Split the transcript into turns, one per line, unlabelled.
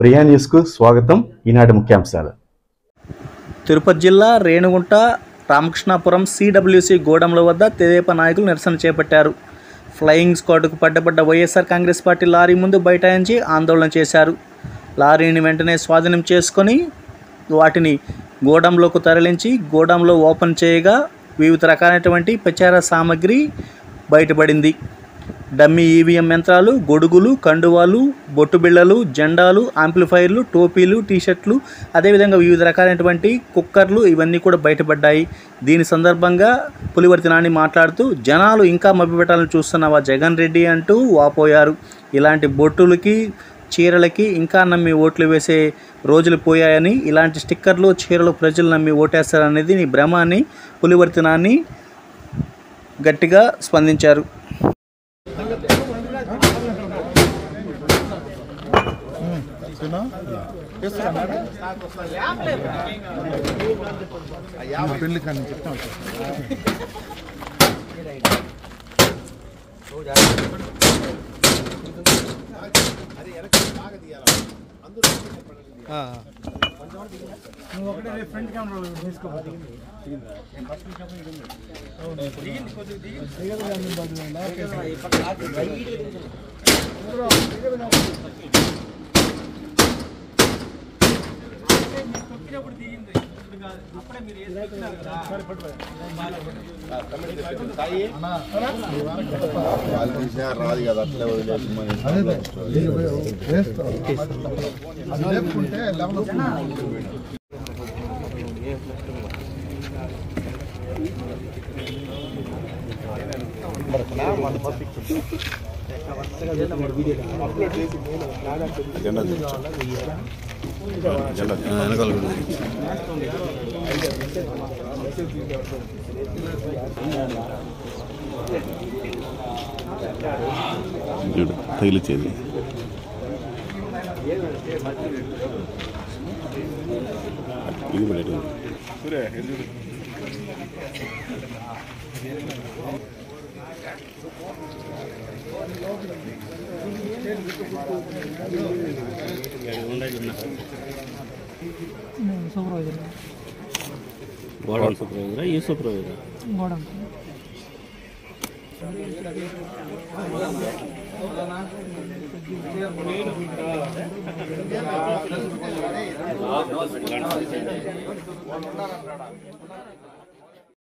ప్రియా న్యూస్కు స్వాగతం. ఈనాటి ముఖ్యాంశాలు.
తిరుపతి జిల్లా రేణిగుంట రామకృష్ణాపురం సిడబ్ల్యూసి గోడౌన్ల వద్ద తెదేపా నాయకులు నిరసన చేపట్టారు. ఫ్లయింగ్ స్క్వాడ్కు పడ్డబడ్డ వైఎస్ఆర్ కాంగ్రెస్ పార్టీ లారీ ముందు బైఠాయించి ఆందోళన చేశారు. లారీని వెంటనే స్వాధీనం చేసుకొని వాటిని గోడౌన్లోకి తరలించి గోడౌన్లో ఓపెన్ చేయగా వివిధ రకాలైనటువంటి ప్రచార సామాగ్రి బయటపడింది. డమ్మీ ఈవీఎం యంత్రాలు, గొడుగులు, కండువాలు, బొట్టు బిళ్ళలు, జెండాలు, ఆంప్లిఫైర్లు, టోపీలు, టీషర్ట్లు, అదేవిధంగా వివిధ రకాలైనటువంటి కుక్కర్లు ఇవన్నీ కూడా బయటపడ్డాయి. దీని సందర్భంగా పులివర్తి నాని మాట్లాడుతూ జనాలు ఇంకా మభ్యపెట్టాలని చూస్తున్నావా జగన్ రెడ్డి అంటూ వాపోయారు. ఇలాంటి బొట్టులకి చీరలకి ఇంకా నమ్మి ఓట్లు వేసే రోజులు పోయాయని, ఇలాంటి స్టిక్కర్లు చీరలు ప్రజలు నమ్మి ఓటేస్తారనేది నీ భ్రమ అని పులివర్తి నాని గట్టిగా స్పందించారు.
రాదు కదా అట్లే తగిలిచ్చేది ఇది
గోడౌన్ సూపర్వైజరా ఈ సూపర్వైజరా
గోడౌన్